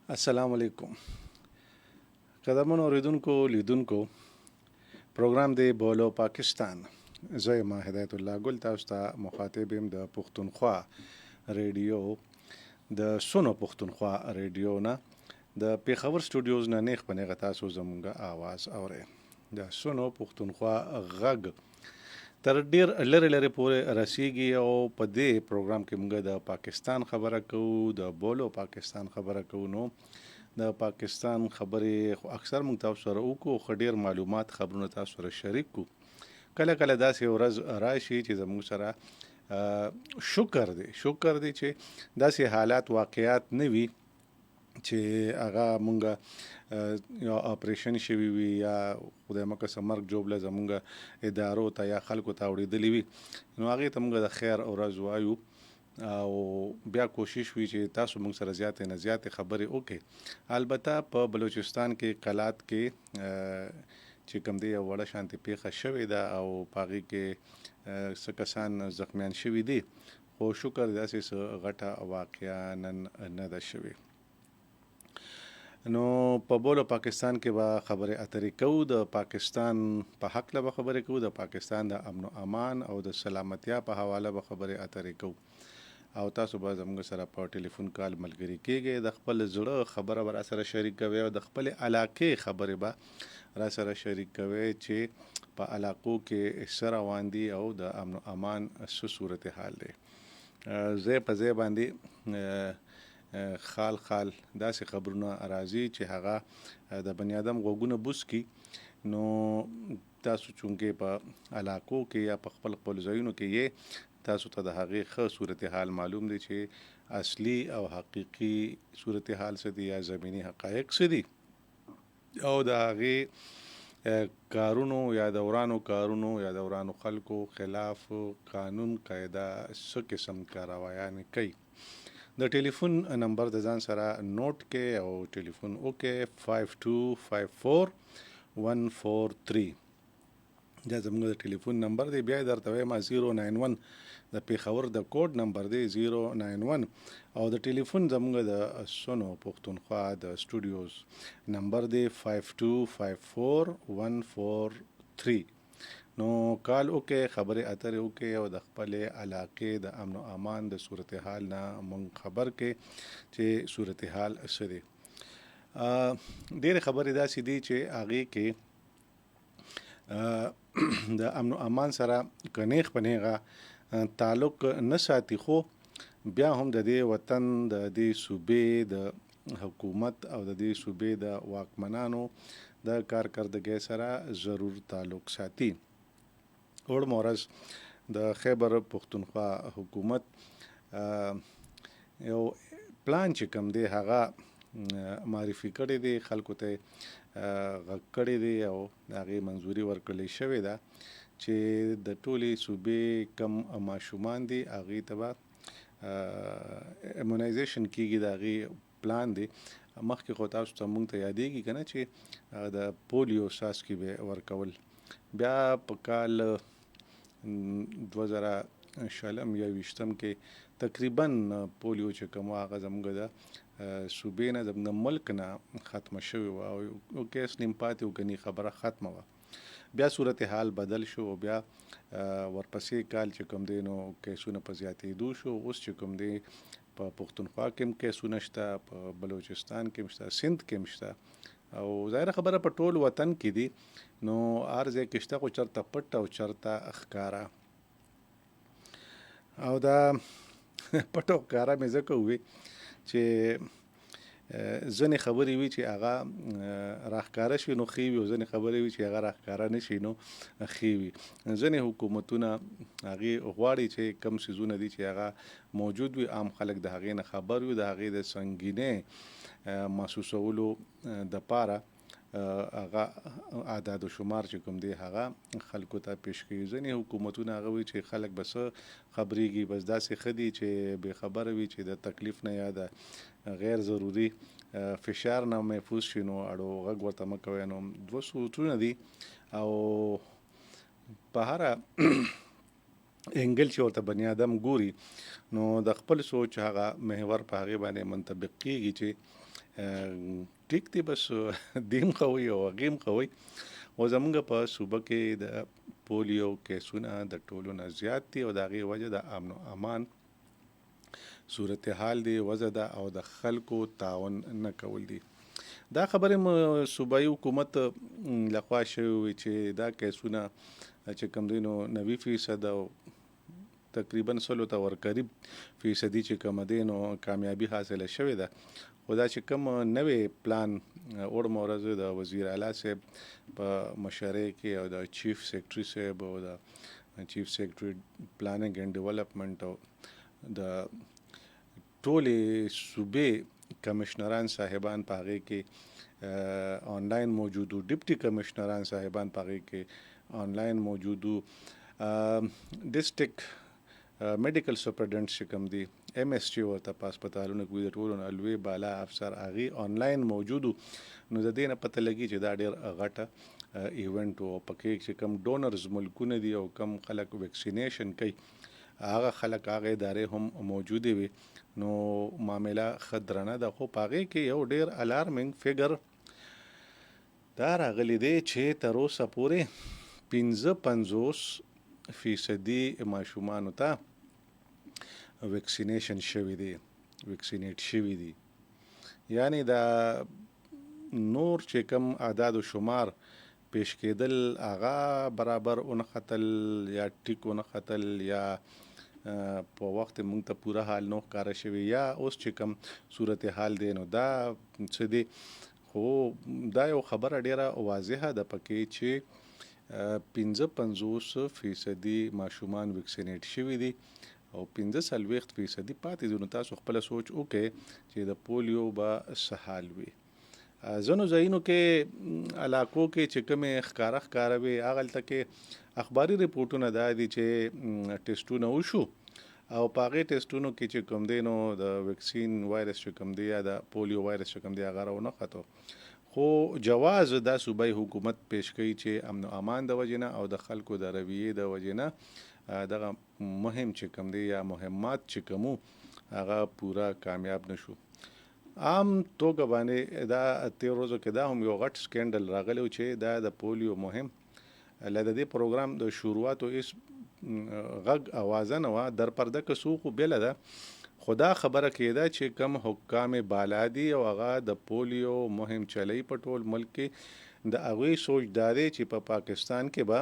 السلام علیکم قدمونو اوریدونکو لیدونکو پروګرام دی بولو پاکستان. زه یم هدایت الله ګل، تاسو ته مخاطب یم د پښتونخوا ریډیو د سونو پښتونخوا ریډیو نه د پیښور سټوډیوز نه نیغ په نیغه تاسو زموږ आवाज اورئ. د سونو پښتونخوا غږ تر ډیر لري پورې رسیږي او په دې پروګرام کې موږ د پاکستان خبره کوو، د بولو پاکستان خبره کوو. نو د پاکستان خبرې خو اکثر موږ تاسو سره وکړو، خو ډیر معلومات خبرونه تاسو سره شریک کو. کله کله داسې ورځ راشي چې زموږ سره شکر دی چې داسې حالات واقعیات نه وي چې هغه مونږ یا اپریشن شوي وي یا خدای مکه مرګ جوړله زمونږ ادارو ته یا خلکو ته اورېدلی وي، نو هغې ته مونږ د خیر ورځ وایو او بیا کوشش وي چې تاسو موږ سره زیاتې نه زیاتې خبرې وکړئ. البته په بلوچستان کې کلات کې چې کوم دی یو وړه شانتې پیښه شوې ده او په هغې کې څه کسان زخمیان شوي دي، خو شکر داسې څه غټه واقعه نن نه ده شوې. نو په بولو پاکستان کې به خبرې اترې کوو، د پاکستان په حق له به خبرې کوو، د پاکستان د امن و امان او د سلامتیا په حواله به خبرې اترې کوو او تاسو به زموږ سره په ټلیفون کال ملګري کېږئ، د خپل زړه خبره به را سره شریک کوئ او د خپل علاقې خبرې به را سره شریک کوئ چې په علاقو کې څه روان دي او د امن و امان څه صورتحال دی. ځای په ځای باندې خال داسې خبرونه راځي چې هغه د بني آدم غوږونه بوس کی. نو تاسو چونکې په علاقو کې یا په خپل ځایونو کې یې، تاسو ته د هغې ښه صورتحال معلوم دی چې اصلي او حقیقي صورتحال څه دی یا زمینی حقایق څه دي او د هغې کارونو یا دورانو خلکو خلاف قانون قاعده څه قسم کاروایانې کوي. د ټلیفون نمبر د ځان سره نوٹ کې او ټلیفون وکړئ 5254 دا زموږ د ټلیفون نمبر دی. بیا درته وایم 091 د پیښور د کوډ نمبر دی 091 او د ټلیفون زموږ د سونو پښتونخوا د سټوډیوز نمبر دی 5254 نو کال وکړئ، خبرې اترې وکړئ او د خپل علاقې د امن و امان د صورتحال نه مونږ خبر کړئ چې صورتحال څه دی. ډېرې خبرې داسې دي چې هغې کې د امن و امان سره که نیغ په نیغه تعلق نه ساتي، خو بیا هم د دې وطن د دې صوبې د حکومت او د دې صوبې د واکمنانو د کارکردګۍ سره ضرور تعلق ساتي. وړ مورز د خیبر پښتونخوا حکومت یو پلان چې کوم دی هغه معرفي کړی دی، خلکو ته غږ کړی دی او د هغې منظوري ورکړلی شوې ده چې د ټولې صوبې کم ماشومان دي هغې ته به ایمونایزیشن کېږي. د هغې پلان دی مخکې خو تاسو ته مونږ ته یادېږي که نه چې د پولیو څاڅکي به ورکول. بیا په کال 2020 یا 20 کې تقریبا پولیو چې کوم هغه زموږ د صوبې نه زموږ ملک نه ختمه شوې وه او یو کیس نیم پاتې و، ګنې خبره ختمه وه. بیا صورتحال بدل شو او بیا ورپسې کال چې کوم دی نو کیسونه په زیاتېدو شو. اوس چې کوم دی په پښتونخوا کې هم کیسونه شته، په بلوچستان کې هم شته، سند کې هم شته او ظاهره خبره په ټول وطن کې دي. نو هر ځای کې شته، خو چېرته پټ او چېرته ښکاره. او دا پټ او ښکاره مې ځکه ووي چې ځینې خبرې وي چې هغه راښکاره شي نو ښې وي او ځینې خبرې وي چې هغه راښکاره نه شي نو ښې وي. ځینې حکومتونه هغې غواړي چې کم څیزونه دي چې هغه موجود وي، عام خلک د هغې نه خبر وي، د هغې د سنګینۍ محسوسولو دپاره هغه اعداد و شمار چې کوم دی هغه خلکو ته پیش کوي. ځینې حکومتونه هغه وي چې خلک به څه خبرېږي، بس داسې ښه دي چې بې خبره وي چې د تکلیف نه یا د غیر ضروري فشار نه محفوظ شي نو اړو غږ ورته مه کوئ. نو دوه صورتونه دي او په هره انګل چې ورته بني آدم ګوري نو د خپل سوچ هغه محور په هغې باندې منطبق کېږي چې ټیک دی بس دیم کوي او هغې هم کوئ خو زمونږ په صوبه کې د پولیو کیسونه د ټولو نه زیات دي او د هغې وجه د امن و امان صورتحال دی وضع ده او د خلکو تعاون نه کول دي. دا خبرې صوبایي حکومت لخوا شوې وي چې دا کیسونه چې کوم دی نو 90% او تقریبا 100 ته ورقریب فیصدي چې کوم دی نو کامیابي حاصله شوې ده. خو دا چې کوم نوې پلان وړمه ورځ د وزیر اعلی صاحب په مشرۍ کې او د چیف سیکرټري صاحب او د چیف سیکرټري پلاننګ اینډ ډیولپمنٹ او د ټولې صوبې کمشنران صاحبان په هغې کې آنلاین موجودو، ډپټي کمشنران صاحبان په هغې کې آنلاین موجودو، ډسټرکټ میډیکل سپرډنټ چې کوم دي MS چې ورته په هسپتالونو کې وي د ټولو نه لوی بالا افسر هغې آنلاین موجودو. نو د دې نه پته لګي چې دا ډېر غټه ایونټ و. پکې چې کوم ډونرز ملکونه دي او کم خلک ویکسینیشن کوي هغه خلک هغه ادارې هم موجودې وي. نو معامله ښه درنه ده. خو په هغې کې یو ډېر الارمنګ فګر دا راغلی دی چې تر اوسه پورې 55% ماشومانو ته ویکسینیشن شوي دي، ویکسینیټ شوي دي. یعنی دا نور چې کوم اعداد و شمار پیش کېدل هغه برابر ونختل یا ټیک ونختل یا په وخت موږ ته پوره حال نو ښکاره شوي یا اوس چې کوم صورتحال دی نو دا څه دی. خو دا یو خبره ډیره واضحه ده پکې چې 55% ماشومان ویکسینیټ شوي دي او 45% پاتې دي. نو تاسو خپله سوچ وکړئ چې د پولیو به څه حال وي. ځینو ځایونو کې علاقو کې چې کومې ښکاره وي هغلته کې اخباري ریپورټونه دا دي چې ټیسټونه وشو او په هغې ټیسټونو کې چې کوم دی نو د ویکسین وایرس چې کوم دی یا د پولیو وایرس چې کوم دی هغه راونخته. خو جواز دا صوبایي حکومت پیش کوي چې امن و امان د وجې نه او د خلکو د رویې د وجې نه دغه مهم چې کوم دی یا مهمات چې کومو هغه پوره کامیاب نشو. عام توګه باندې دا 13 ورځو کې دا هم یو غټ سکینډل راغلی چې دا د پولیو مهم له د دې پروګرام د شروعاتو هېڅ غږ اوازه نه وه. در پرده که څه خو بېله ده خو دا خبره کېده چې کم حکام بالا دي او هغه د پولیو مهم چلی په ټول ملک کې د هغوی سوچ دا دی چې په پاکستان کې به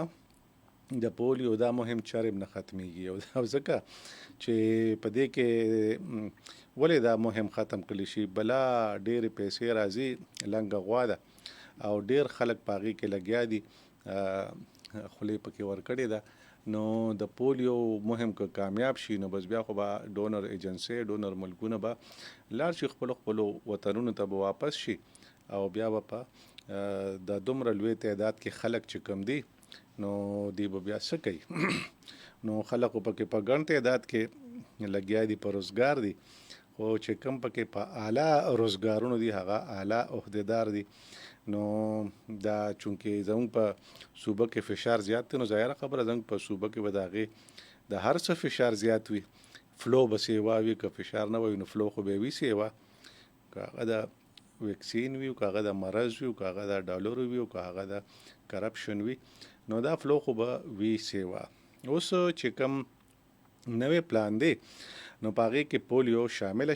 د پولیو دا مهم چرې نه ختمیږي او ځکه چې په دې کې ولې دا مهم ختم کړلی شي بلا ډېرې پیسې راځي لنګه غوا ده او ډېر خلک په هغې کې لګیا دي خولې پکې ورکړې ده. نو د پولیو مهم که کامیاب شي نو بس بیا خو به ډونر ایجنسۍ ډونر ملکونه به لاړ شي خپلو وطنونو ته به واپس شي او بیا به په د دومره لوی تعداد کې خلک چې کم دي نو دی به بیا څه کوي. نو خلکو پکې په ګڼ تعداد کې لګیا دي په روزګار دي خو چې کم پکې په اعلی روزګارونو دي هغه اعلی عهدهدار دي. نو دا چونکې زموږ په صوبه کې فشار زیات دی نو ظاهره خبره زموږ په صوبه کې به د هغې د هر څه فشار زیات وي. فلو به سیوا وي که فشار نه وي نو فلو خو به وي سیوا که هغه د ویکسین وي که هغه د مرض وي که هغه د ډالرو وي که هغه د کرپشن وي نو دا فلو خو به وي سیوا. اوس چې کوم نوې پلان دی نو په هغې کې پولیو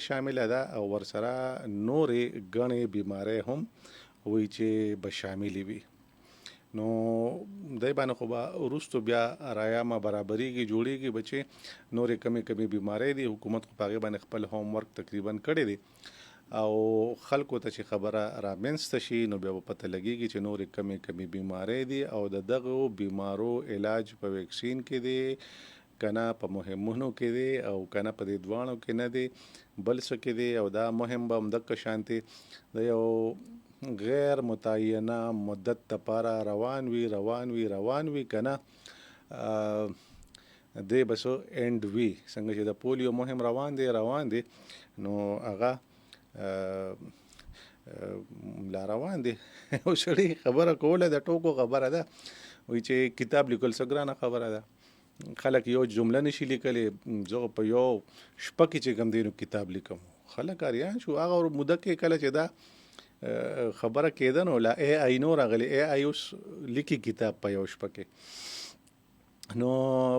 شامله ده او ورسره نورې ګڼې بیمارۍ هم وایي چې به شاملې وي. نو دی باندې خو به وروستو بیا رایامه برابریږي جوړیږي به چې نورې کمې بیمارۍ دي. حکومت خو په هغې باندې خپل هوم ورک تقریبا کړی دی او خلکو ته چې خبره رامنځته شي نو بیا به پته لګیږي چې نورې کمې بیمارۍ دي او د دغو بیمارو علاج په ویکسین کې دی که نه په مهمونو کې دی او که نه په دې دواړو کې نه دی بل څه کې دی. او دا مهم به همدغه شانتې د یو غیر متعینه مدت دپاره روان وي که نه دی به څه اینډ وي. څنګه چې د پولیو مهم روان دی نو هغه لا روان دی. یو سړي خبره کوله د ټوکو خبره ده وایي چې کتاب لیکل څه ګرانه خبره ده. خلک یو جمله نشي لیکلی زه په یو شپه کې چې کوم دی نو کتاب لیکم خلک اریان شو. هغه موده کې کله چې دا خبره کېده نو لا ای آی نو راغلی. ای آی اوس لیکي کتاب په یو شپه کې. نو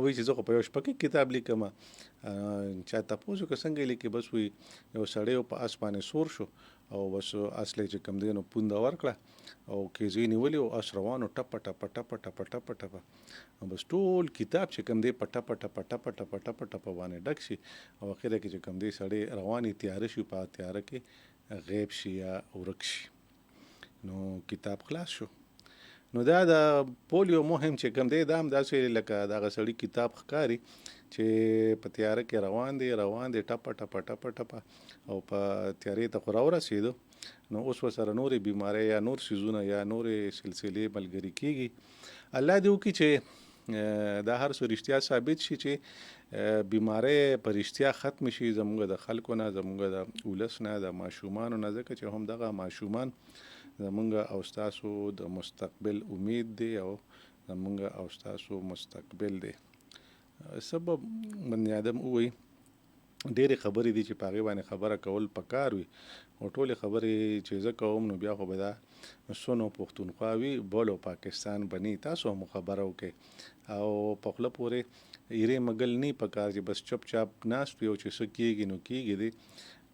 وایي چې زه خو په یو شپه کې کتاب لیکم. چا تپوس وکړه څنګه لیکي؟ بس وایي یو سړی په آس باندې سور شو او بس اصلې چې کوم دی نو پونده ورکړه او کیزې نیولې او اس روانو ټپه ټپه ټپه ټپه ټپه ټپه بس ټول کتاب چې کوم دی په ټپه ټپه ټپه ټپه ټپه ټپه باندې ډک شي او اخره کې چې کوم دی سړی رواني تیاره شي، په تیاره کې غیب شي یا ورک شي. نو کتاب خلاص شو. نو دا د پولیو مهم چې کوم دی دا هم داسې لکه دغه سړي کتاب ښکاري چې په تیاره کې روان دی ټپه ټپه ټپه ټپه او په تیارې ته خو راورسېدو. نو اوس ورسره نورې بیمارۍ یا نور سیزونه یا نورې سلسلې ملګري کېږي. الله دې وکړي چې دا هر څه رښتیا ثابت شي چې بیمارۍ په رښتیا ختم شي زموږ د خلکو نه، زموږ د ولس نه، د ماشومانو نه، ځکه چې هم دغه ماشومان زموږ او ستاسو د مستقبل امید دی او زموږ او ستاسو مستقبل دی. سبب بني آدم ووایي ډېرې خبرې دي چې په هغې باندې خبره کول پکار وي او ټولې خبرې چې زه کوم نو بیا خو به دا سنو پښتونخوا وي، بولو پاکستان بني. تاسو هم خبره وکړئ او په خوله پورې ایرې مګل نه پکار چې بس چپ چاپ ناست وي او چې څه کېږي نو کېږي دی.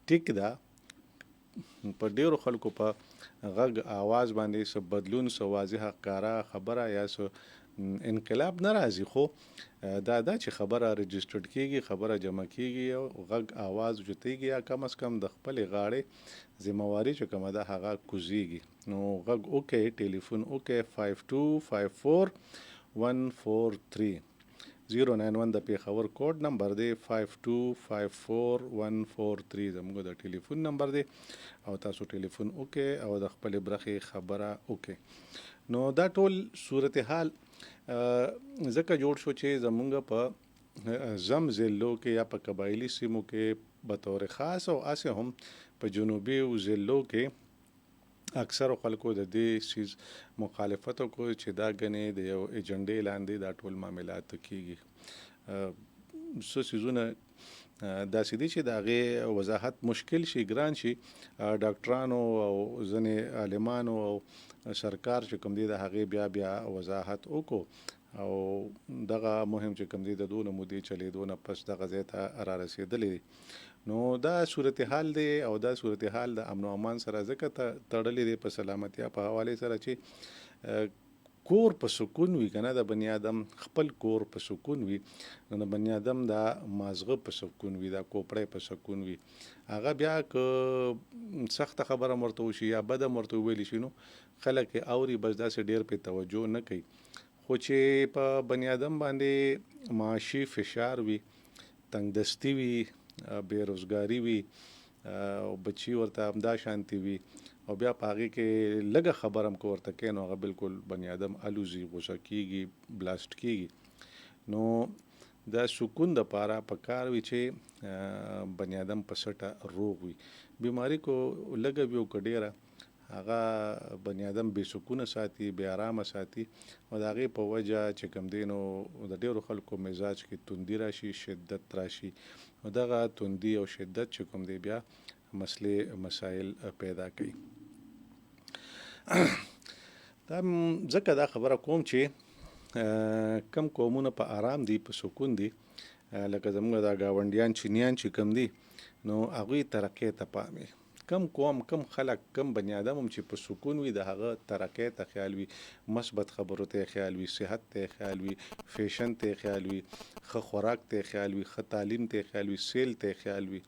ټیک ده په ډېرو خلکو په غږ آواز باندې څه بدلون، څه واضحه ښکاره خبره یا څه انقلاب نه راځي، خو دا چې خبره رجسټرډ کېږي، خبره جمع کېږي او غږ آواز اوچتېږي یا کم از کم د خپلې غاړې ذمهواري چې کومه ده هغه کوزېږي. نو غږ وکړئ، ټلیفون وکړئ 5254 143 091 د پیښور کوډ نمبر دی 5254 143 زموږ د ټلیفون نمبر دی او تاسو ټلیفون وکړئ او د خپلې برخې خبره وکړئ. نو دا ټول صورتحال ځکه جوړ شو چې زمونږ په زم ضلعو کې یا په قبایلي سیمو کې بطور خاص او اسې هم په جنوبي ضلعو کې اکثر خلکو د دې سیز مخالفت وکړو چې دا ګنې د یو ایجنډې لاندې دا ټول معاملات کېږي. څه سیزونه داسې دي چې د هغې وضاحت مشکل شي، ګران شي. ډاکټرانو او ځینې عالمانو او سرکار چې کوم دی د هغې بیا وضاحت وکړو او دغه مهم چې کوم دی د دونه مودې چلېدو نه پس دغه ځای ته را رسېدلی دی. نو دا صورتحال دی او دا صورتحال د امن و امان سره ځکه تړلی دی په سلامتیا په حوالې سره چې کور په سکون وي، که نه د بني آدم خپل کور په سکون وي نو د بني آدم دا مازغه په سکون وي، دا کوپړی په سکون وي. هغه بیا که سخته خبره ورته وشي یا بده ورته وویلی شي نو خلک یې اوري، بس داسې ډېر پرې توجه نه کوي. خو چې په بني آدم باندې معاشي فشار وي، تنګدستي وي، بېروزګاري وي او بچي ورته همدا شانتي وي او بیا په هغې کې لږه خبره هم که ورته کوي نو هغه بلکل بني آدم الوزي، غوسه کېږي، بلاست کېږي. نو دا سکون دپاره پکار وي چې بني آدم په سټه روغ وي. بیماري کو لږه وي او که ډېره هغه بني آدم بې سکونه ساتي، بې ارامه ساتي او د هغې په وجه چې کوم دی نو د ډېرو خلکو مزاج کې توندي راشي، شدت راشي او دغه توندي او شدت چې کوم دی بیا مسایل پیدا کوي. دا ځکه دا خبره کوم چې کم قومونه په آرام دي، په سکون دي، لکه زموږ دا ګاونډیان چینیان چې کم دي نو هغوی ترقۍ ته پام وي. کم قوم، کم خلک، کم بني آدم هم چې په سکون وي د هغه ترقۍ ته خیال وي، مثبت خبرو ته خیال وي، صحت ته خیال وي، فیشن ته خیال وي، ښه خوراک ته خیال وي، ښه تعلیم ته خیال وي، سیل ته خیال وي.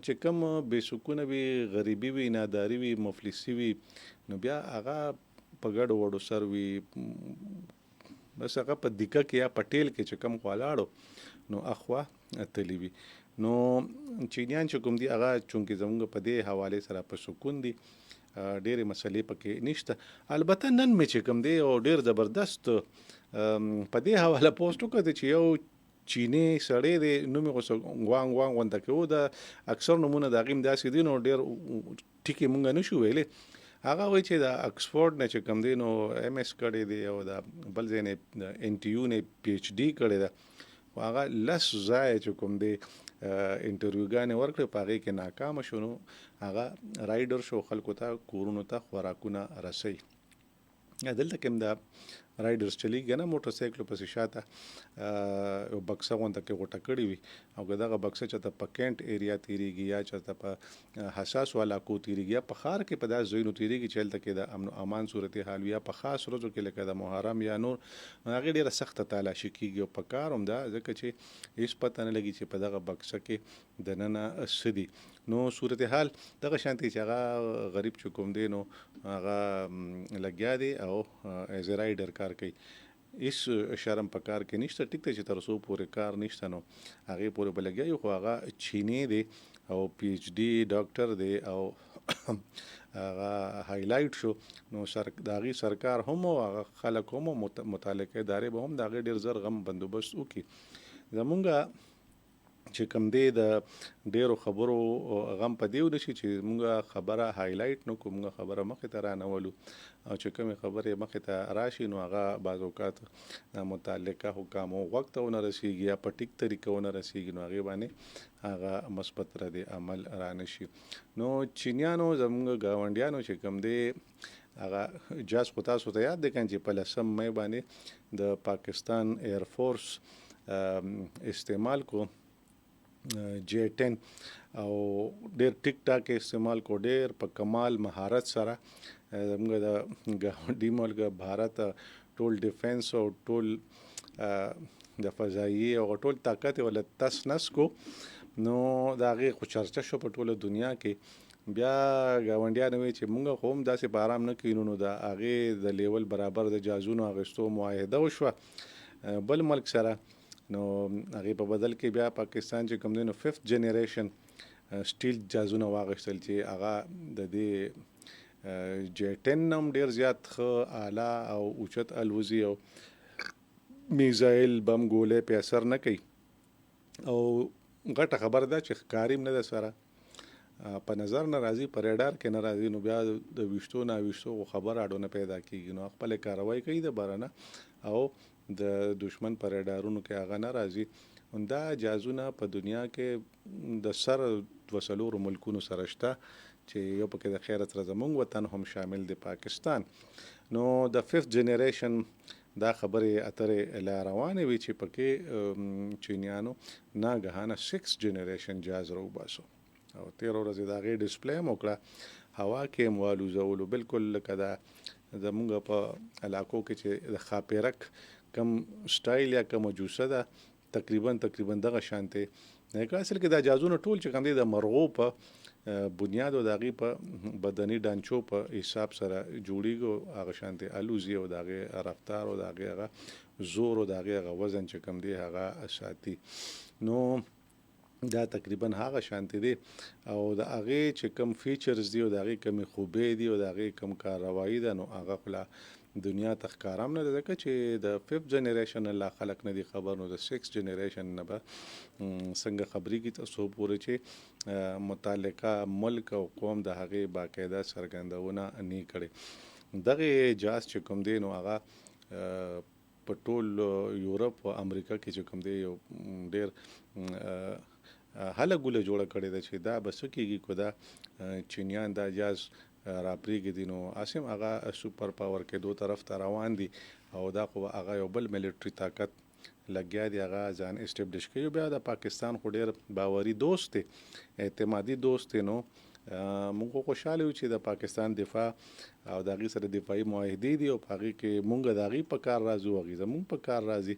چې کم بې سکونه وي، غریبي وي، ناداري وي، مفلسي وي نو بیا هغه په ګډو وډو سر وي، بس هغه په دیکه کې یا په ټیل کې چې کم خوالاړو نو اخوا تلي وي. نو چینیان چې کوم دي هغه چونکې زموږ په دې حوالې سره په سکون دي، ډېرې مسلې پکې نشته. البته نن مې چې کوم دی او ډېر زبردست په دې حواله پوسټ وکړ چې یو چینی سړی دی، نوم یې خو وانګ وانګ غونته کې و، د اکثر نومونه د هغې هم داسې دي نو ډېر ټکي مونږ نشو ویلی. هغه وایي چې د اکسفورډ نه چې کوم دی نو ایم ایس کړی دی او د بل ځای نه ان ټي یو نه پی ایچ ډي کړی ده، خو هغه 10 ځایه چې کوم دی انټرویوګانې ورکړې په هغې کې ناکامه شو نو هغه رایډر شو خلکو ته کورونو ته خوراکونه رسوي. دلته کې هم د رایډرز چلیږي نه موټر سایکلو پسې شاته یو بکسه غونډه کې غوټه کړې وي او که دغه بکسه چېرته په کینټ ایریا تېرېږي یا چېرته په حساسو علاقو تېرېږي یا په ښار کې په داسې ځایونو تېرېږي چې هلته کې د امن و امان صورتحال وي یا په خاص ورځو کې لکه د محرم یا نور هغې ډېره سخته تالاشي کېږي او په کار هم ده ځکه چې هېڅ پته نه لګي چې په دغه بکسه کې دننه څه دي. نو صورتحال دغه شانتې چې هغه غریب چې کوم دی نو هغه لګیا دی او ایز ا رایډر کار کوي. هېڅ شرم په کار کې نشته. ټیک ده چې تر څو پورې کار نشته نو هغې پورې به لګیا یو، خو هغه چینی دی او پی ایچ ډي ډاکټر دی او هغه هایلایټ شو نو د هغې سرکار هم او هغه خلک هم متعلقه ادارې به هم د هغې ډېر زر غم بندوبست وکړي. زمونږ چې کوم دی د ډیرو خبرو غم په دې ونشي چې مونږ خبره هایلایټ نه کړو، مونږ خبره مخې ته رانولو او چې کومې خبرې مخې ته راشي نو هغه بعض اوقات متعلقه حکامو غوږ ته ونه رسیږي یا په ټیک طریقه ونه رسیږي نو هغې باندې هغه مثبت رد عمل رانشي. نو چینیانو زمونږ ګاونډیانو چې کوم دی هغه جاز خو تاسو ته یاد دی کنه چې په 10 مې باندې د پاکستان ایرفورس استعمال کو جی 10 او ډېر ټیک ټاک استعمال کو، ډېر په کمال مهارت سره زموږ د ګاونډي ملک بھارت ټول ډیفنس او ټول د فضایي او ټول طاقت ول تس نس کو نو د هغې خو چرچه شو په ټوله دنیا کې. بیا ګاونډیان وایي چې مونږ خو هم داسې په آرام نه کوو نو د هغې د لیول برابر د جازونو اخیستو معاهده وشوه بل ملک سره. نو هغې په بدل کې بیا پاکستان چې کوم دی نو 5th جنریشن سټیل جازونه واخیستل چې هغه د دې جی 10 نه هم ډېر زیات ښه اعلی او اوچت الوزي او میزایل بم ګولۍ پې اثر نه کوي او غټه خبر ده چې ښکاري هم نه ده سره په نظر نه راځي، په ریډار کې نه راځي نو بیا د ویشتو ناویشتو خبر اډو نه پیدا کېږي نو خپل کاروایی کوي د بره نه او د دشمن پر ریډارونو کې هغه نه راځي. دا جازونه په دنیا کې د سر 2 ملکونو سره شته چې یو پکې د خیرت سره زمونږ وطن هم شامل دی پاکستان. نو د 5th جنریشن دا خبرې اترې لا روانې وي چې پکې چینیانو ناګهانه 6th جنریشن جاز راوباسو او 13 ورځې د هغې ډسپلی هم وکړه، هوا کې هم والوزولو بالکل لکه دا زمونږ په علاقو کې چې د خاپیرک کم سټایل یا کم جوسه ده تقریبا دغه شانتې اصل کې دا جازونه ټول چې کوم دی د مرغو په بنیاد او د هغې په بدني ډانچو په حساب سره جوړېږي هغه شانتې الوزي او د هغې رفتار او د هغې هغه زور او د هغې هغه وزن چې کوم دی هغه ساتي. نو دا تقریبا هغه شانتې دی او د هغې چې کوم فیچرز دی او د هغې کومې خوبۍ دي او د هغې کوم کارروایي ده نو هغه خو لا دنیا ته ښکاره هم نه ده ځکه چې د 5th جنریشن لا خلک نه دي خبر نو د 6th جنریشن نه به څنګه خبرېږي تر څو پورې چې متعلقه ملک او قوم د هغې باقاعده څرګندونه نه کړې. دغې جاز چې کوم دی نو هغه په ټول یورپ او امریکا کې چې کوم دی یو ډېر هله ګوله جوړه کړې ده چې دا به څه کېږي که دا چینیان دا جاز راپرېږدي نو اسیم هغه سوپر پاور کېدو طرف ته روان دي او دا خو هغه یو بل ملیټري طاقت لګیا دی هغه ځان اسټبلیش کوي. بیا د پاکستان خو ډېر باوري دوست دی، اعتمادي دوست دی نو موږ خوشحاله یو چې د پاکستان دفاع او د هغې سره دفاعي معاهدې دي او په هغې کې موږ د هغې په کار راځو او هغې زموږ په کار راځي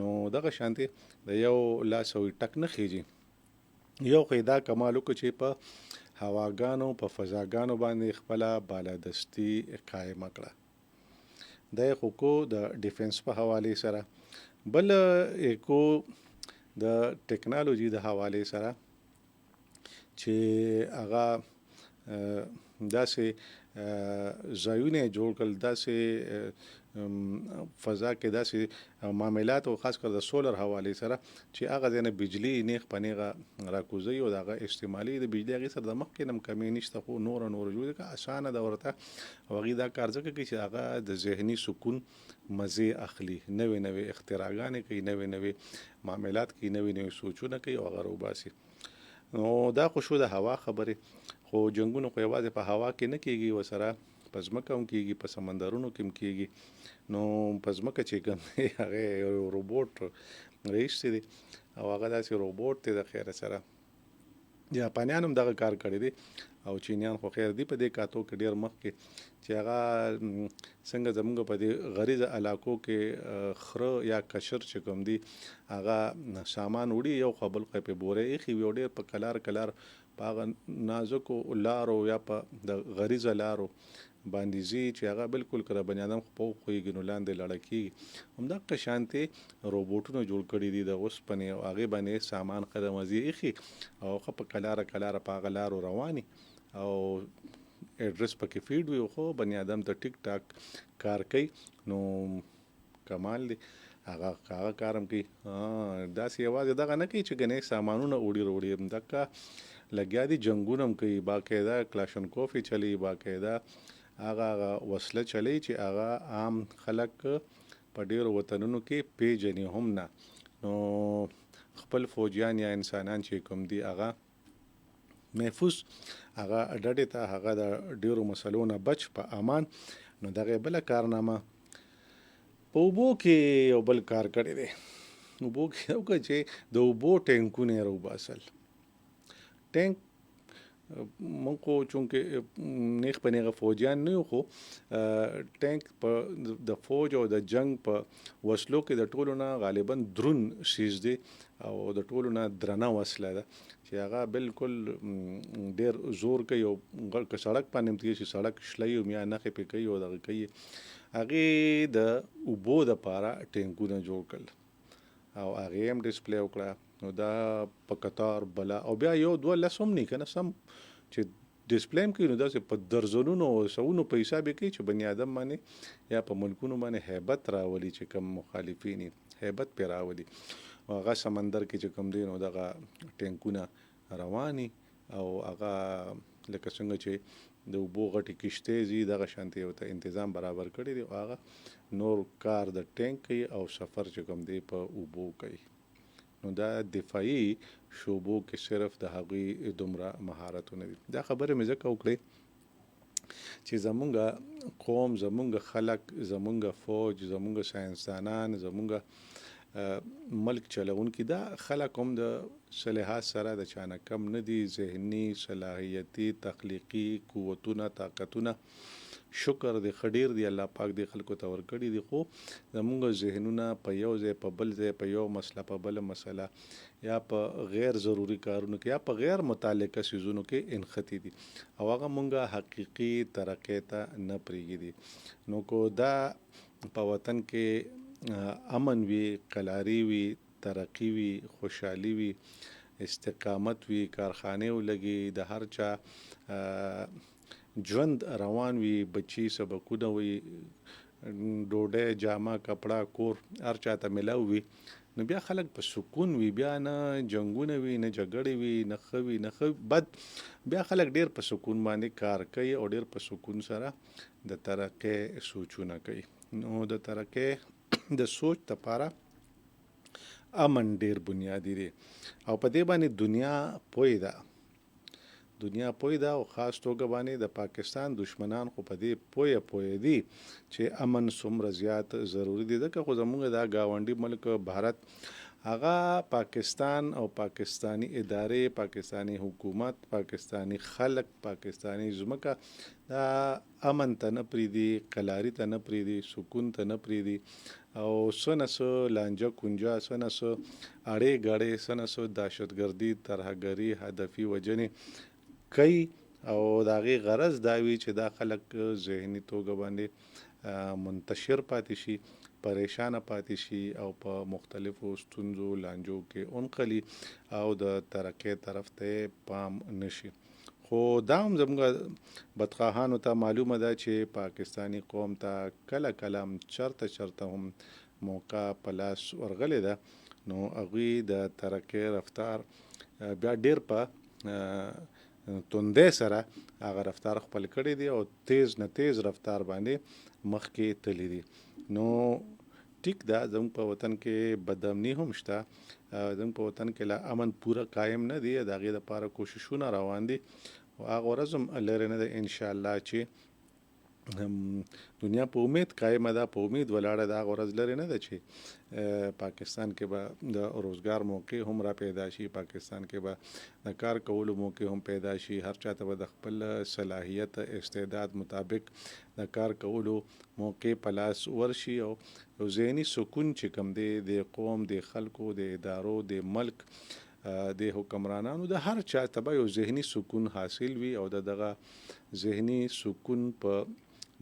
نو دغه شانتې د یو لاس او ټک نه خېږي. یو خو دا کمال وکړو چې په هواګانو په فضاګانو باندې خپله بالادستي قایمه کړه، دا یې خو کو د ډیفنس په حوالې سره، بل یې کو د ټکنالوژي د حوالې سره چې هغه داسې ځایونه جوړ کړل، داسې فضا کې داسې معاملات او خاص کر د سولر حوالې سره چې هغه ځای نه بجلی نیغ په نیغه راکوزوي او د هغه استعمالي د بجلی هغې سره د مخکې نه هم کمې نشته، خو نور جوړ که اسانه ده ورته او هغې دا کار ځکه کوي چې هغه د ذهني سکون مزې اخلي، نوې اختراعګانې کوي، نوې معاملات کوي، نوې سوچونه کوي او هغه روباسي. نو دا خو شو د هوا خبرې، خو جنګونه خو یوازې په هوا کې نه کېږي، ورسره په ځمکه هم کېږي، په سمندرونو کې هم کېږي. نو په ځمکه چې کوم دی هغې یو روبوټ ایستی دی او هغه داسې روبوټ دی د خیره سره. جاپانیان هم دغه کار کړی دی او چینیان خو خیر دی په دې کاتو کې ډېر مخکې چې هغه څنګه زموږ په دې غریزه علاقو کې خره یا کشر چې کوم دی هغه سامان وړي، یو خوا بل خوا پې بورې ایښي وي او ډېر په کلار په هغه نازکو لارو یا په د غریزه لارو باندې ځي چې هغه بالکل که د بني ادم خو پوخېږي نو لاندې لاړه کېږي. همدغه شانتې روبوټونه جوړ کړي دي د اوسپنې او هغې باندې سامان ښه مزې ایښي او ښه په کلاره په هغه لارو رواني او ایډرس پکې فیډ وي، خو بني ادم ته ټیک ټاک کار کوي. نو کمال دی هغه کار هم کوي. داسې یوازې دغه نه کوي چې ګنې سامانونه وړي همدغه لګیا دي، جنګونه هم کوي، باقاعده کلاشنکوف یې چلی، باقاعده هغه وسله چلی چې هغه عام خلک په ډېرو وطنونو کې پیژني هم نه. نو خپل فوجیان یا انسانان چې کوم دي هغه محفوظ هغه ډډې ته هغه د ډېرو مسلو نه بچ په امان. نو دغه بله کارنامه په اوبو کې یو بل کار کړی دی. اوبو کې وکړه چې د اوبو ټینکونه یې راوباسل. ټینک مونږ خو چونکې نیغ په نیغه فوجیان نه یو، خو ټینک په د فوج او د جنگ په وسلو کې د ټولو نه غالبا درون شیز دی او د ټولو نه درنه وسله ده چې هغه بالکل ډېر زور کوي او که سړک باندې هم تېر شي سړک شلوي او یا نښې پې کوي او دغه کوي. هغې د اوبو دپاره ټینکونه جوړ کړل او هغې هم ډسپلی وکړه. نو دا په قطار بلا او بیا یو دوه لس هم نه که نه سم چې ډسپلی هم کوي، نو داسې په درزنونو او سوونو په حساب یې کوي چې بني ادم باندې یا په ملکونو باندې هیبت راولي، چې کوم مخالفین هیبت پې راولي. او هغه سمندر کې چې کوم دی نو دغه ټینکونه رواني او هغه لکه څنګه چې د اوبو غټې کشتۍ ځي دغه شانتې یو ته تنظام برابر کړی دی او هغه نور کار د ټینک کوي او سفر چې کوم دی په اوبو کوي. نو دا دفاعي شوبو کې صرف د هغوی دومره مهارتونه دي. دا خبره مې ځکه وکړې چې زمونږ قوم، زمونږ خلک، زمونږ فوج، زمونږ ساینسدانان، زمونږ ملک چلونکي دا خلک هم د څه لحاظ سره د چا نه کم نه دي، ذهني صلاحیتي تخلیقي قوتونه طاقتونه شکر دی ښه ډېر دی الله پاک دې خلکو ته ورکړي دي، خو زمونږ ذهنونه په یو ځای په بل ځای په یو مسله په بله مسله یا په غیر ضروري کارونو کې یا په غیر متعلقه څیزونو کې انختی دي او هغه مونږه حقیقي ترقۍ ته نه پرېږدي. نو کو دا په وطن کې امن وي، قلاري وي، ترقي وي، خوشحالي وي، استقامت وي، کارخانې ولګي، د هر چا ژوند روان وي، بچي سبقونه وي، ډوډۍ جامه کپړه کور هر چاته ملاو وي، نو بیا خلک په سکون وي، بیا نه جنګونه وي، نه جګړې وي، نه ښه وي نه ښه بد، بیا خلک ډېر په سکون باندې کار کوي او ډېر په سکون سره د ترقۍ سوچونه کوي. نو د ترقۍ د سوچ دپاره امن ډېر بنیادي دی او په دې باندې دنیا پوی ده او خاص توګه باندې د پاکستان دشمنان خو په دې پوی دي چې امن څومره زیات ضروری دی. ځکه خو زمونږ دا ګاونډي ملک بھارت هغه پاکستان او پاکستانی ادارې، پاکستانی حکومت، پاکستانی خلک، پاکستانی ځمکه دا امن ته نه پرېږدي، قلاري ته نه پرېږدي، سکون ته نه پرېږدي او څه نه څه لانجه کونجه، څه نه څه اړې ګړې، څه نه څه دهشتګردي، ترهګري، هدفي وجنې کوي او د هغې غرض دا وي چې دا خلک ذهني توګه باندې منتشر پاتې شي، پریشانه پاتې شي او په مختلفو ستونزو لانجو کې انقلي او د ترقۍ طرف ته پام نشي. خو دا هم زموږ بدخواهانو ته معلومه ده چې پاکستانی قوم ته کله کله هم چرته هم موقع په لاس ورغلی ده، نو هغوی د ترقۍ رفتار بیا ډیر په توندۍ سره هغه رفتار خپل کړی دی او تیز نه تیز رفتار باندې مخکې تللی دي. نو ټیک ده، زموږ په وطن کې بدامني هم شته، زموږ په وطن کې لا امن پوره قایم نه دی، د هغې دپاره کوششونه روان دي او هغه ورځ هم لرې نه ده انشاءالله چې دنیا په امید قایمه ده، په امید ولاړه ده. هغه ورځ لرې نه ده چې پاکستان کې به د روزګار موقع هم را پیدا شي، پاکستان کې به د کار کولو موقع هم پیدا شي، هر چاته به د خپل صلاحیت استعداد مطابق د کار کولو موقع په لاس ورشي او یو ذهني سکون چې کوم دی د قوم، د خلکو، د ادارو، د ملک، د حکمرانانو، د هر چا ته به یو ذهني سکون حاصل وي او دغه ذهني سکون په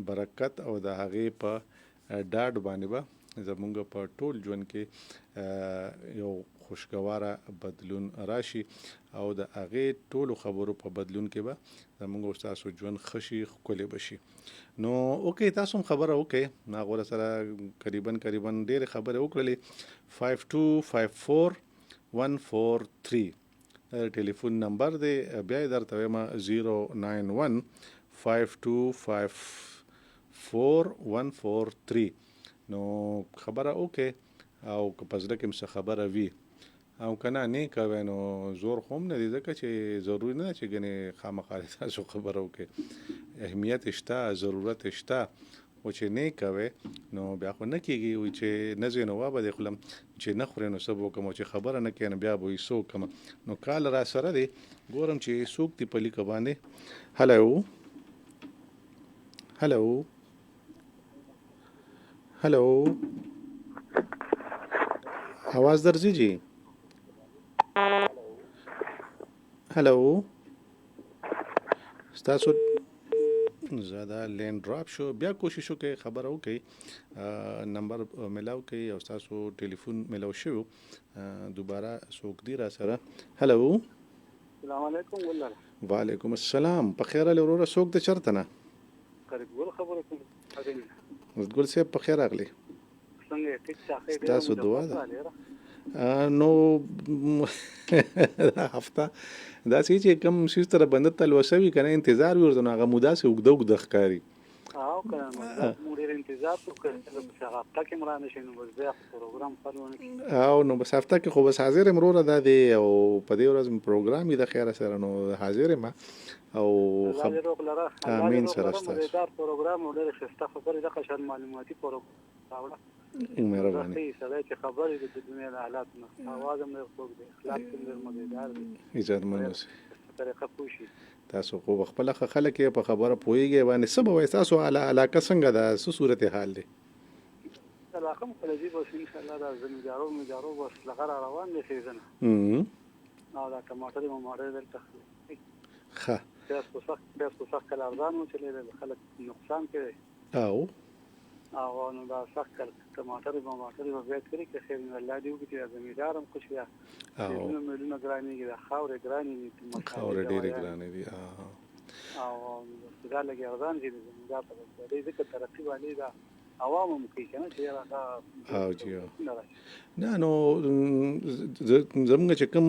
برکت او د هغې په ډاډ باندې به زمونږ په ټول ژوند کې یو خوشګواره بدلون راشي او د هغې ټولو خبرو په بدلون کې به زمونږ او ستاسو ژوند ښه شي، ښکلی به شي. نو اوکې، تاسو هم خبره وکړئ، ما هغو سره قریبا ډېرې خبرې وکړلې. 5254 ټلیفون نمبر دی، بیا یې درته وایم 091 5254 نو خبره وکړئ او که په زړه کې هم څه خبره وي او که نه نه کوئ نو زور خو هم نه دی، ځکه چې ضروري نه ده چې ګنې خامخا تاسو خبره وکړئ، اهمیت شته، ضرورت شته، خو چې نه کوئ نو بیا خو نه کېږي. وایي چې نه ځې نو وابه دې خورم، چې نه خورې نو څه به وکړم، او چې خبره نه کوې نو بیا به وایي څه وکړم. نو کال را سره دی، ګورم چې څوک دي په لیکه باندې. هلو आवाज़ दर्जी जी. हेलो, ستاسو زیاده لین ډراپ شو، بیا کوشش وکړئ خبره وکړئ، نمبر ملاو کړئ او ستاسو ټلیفون ملاو شوی دوباره څوک دی را سره. هلو، السلام علیکم. ولله وعلیکم السلام. په خیر له وروره څوک د چرته نه؟ قریب ګل خبره کوم. ګل صاحب په خیر راغلی. څنګه ټیک ټاک تاسو دعا ده. نو هفته داسې چې کوم شي سره بنده تلوسوي کنه انتظار ورته نو هغه مودا سه وګدو ښکاری او کنه مو ډیر انتظار وکړ چې هفته کې مرانه شي نو بس بیا پروګرام پرونه او نو بس هفته کې خو بس حاضر مرور ده دی او په دې ورځ پروګرام د خیره سره نو حاضر ما او امين سره ستاسو دا پروګرام ډیر ښه خبرې د قشن معلوماتي پروګرام مهرباني سره چې خبرې د دنیا د حالات نه आवाज هم خوب دي، اخلاق هم ډیر مزیدار دي، عزت منوس طریقه پوښي. تاسو خو خپل خلک په خبره پويږي باندې سبا وای تاسو علاقه څنګه ده، څه صورت حال دی؟ علاقه مخلجی بس ان شاء الله د زمیدارو بس لغړ روان دي سیزن او دا ټماټر مو ماډل دلته ښه پیاز په سخت کلارزان و چې خلک نقصان کوي او نو دا سخت ټماټر به بیا کړی که خیر الله دې وکړي چې زمیدارم خوش یا نو ملونه ګرانې دي، خاورې ګرانې دي، خاورې ډېرې ګرانې دي او دا لګي ارزان دي زمیدار ته دې ذکر ترقی باندې دا عوام هم کوي کنه چې راځه او جی نه نو زمونږ چې کوم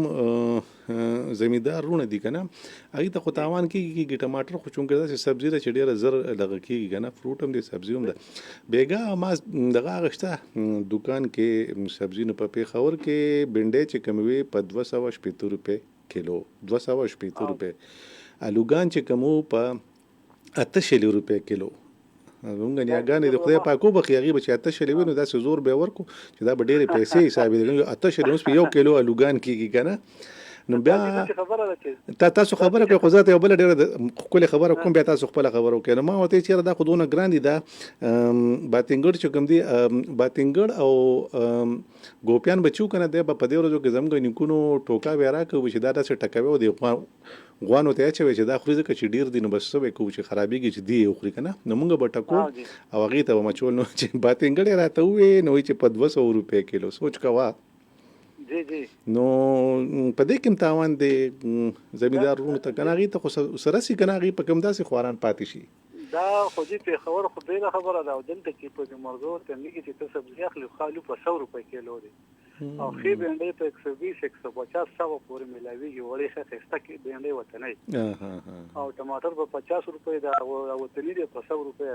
زمیندارونه دي کنه هغه ته خو تاوان کیږي ټماټر خو چونګه داسې سبزی ده چې ډیره زر لږه کیږي کنه، فروټ هم دي، سبزی هم ده. بیګا ما دغه غشته دکان کې سبزی نه په پیښور کې بنډې چې کم وي په 280 روپے کیلو، 280 روپے، الوګان چې کمو په 88 روپے کیلو. زمونږ نیاګانې د خدای پاکو بخي هغې به چې 88 وي نو داسې زور به یې ورکو چې دا به ډېرې پیسې حسابېدلې. 88 اوس په 1 کیلو الوګان کېږي که نه، نو بیا تاسو خبره کوئ، خو زه ته یو بله ډېره ښکلې خبره کوم، بیا تاسو خپله خبره وکړئ. نو ما ورته ویل چېرې دا خو دونه ګران دي، دا باتنګړ چې کوم دي باتنګړ او ګوپیان بچو که نه، دی به په دې ورځو کې زموږ نیکونو ټوکا بیا راکوي چې دا داسې ټکوي او د غوانو ته اچوي چې دا خوري ځکه چې ډېر دي نو بس څه به کوو چې خرابېږي چې دی یې وخوري که نه، نو مونږ به ټکو او هغې ته به مچول. نو چې باتنګړ یې راته ووایې نو وایي چې په 200 روپۍ کیلو. سوچ کوه جی جی نو په دې کې تاوان دی زمیندار ورونو ته کنه غي ته خو سره سي کنه غي په کوم داسې خواران پاتې شي دا خو دې په خبر خو بیره خبره ده او دلته کې په مرغو ته میږي چې ته سبزی اخلي خالو په 100 روپۍ کیلو دی او خې بینډۍ په 120 150 سو پورې ملاويږي وړي خسته کې بینډۍ وطنۍ او ټماټر په 50 روپۍ دا وطنۍ دی په 100 روپۍ